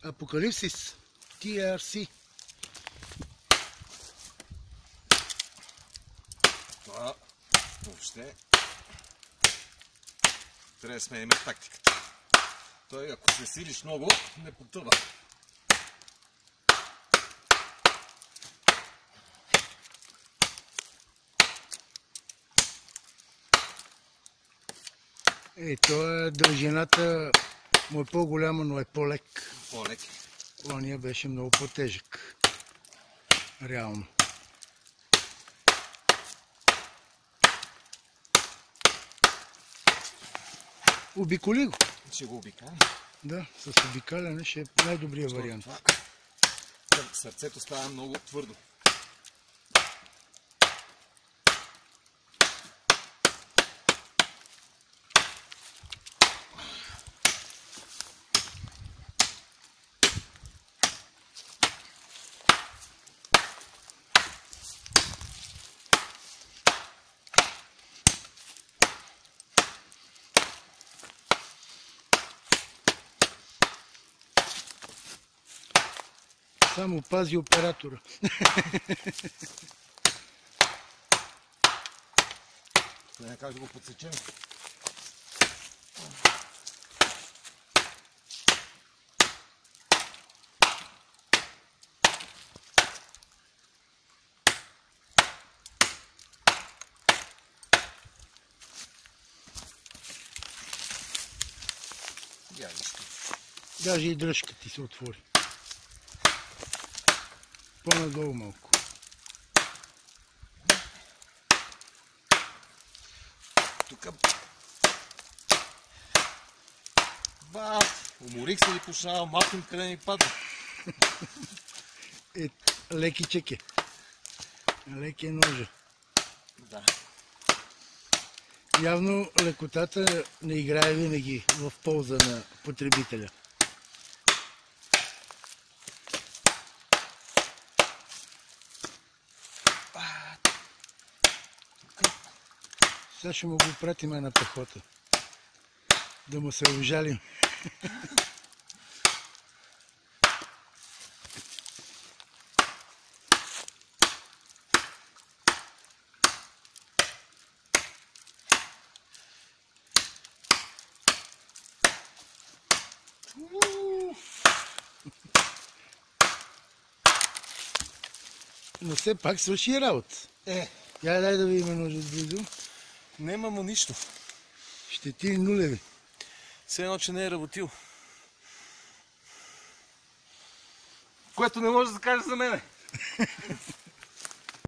Апокалипсис TRC. Това въобще трябва да сменим тактиката. Той, ако се силиш много, не потъва. Дължината му е по-голяма, но е по-лек. По-лек. Ония беше много по-тежък. Реално. Обиколи го. Ще го обикаля. Да, с обикаляне ще е най-добрият вариант. Сърцето става много твърдо. Само пази оператора. Не, как да го подсечем? Даже и дръжка ти се отвори. По-надолу малко. Тук... Уморих се и почнава махам къде ми падна. Леки чеке. Леки е ножа. Да. Явно лекотата не играе винаги в полза на потребителя. Сега ще му го пратим на пехота. Да му се ожалим. Но все пак свърши работа. Я дай да видим ножа отблизо. Нема му нищо. Ще ти нулеви. Все едно, че не е работил. Което не може да се каже за мене.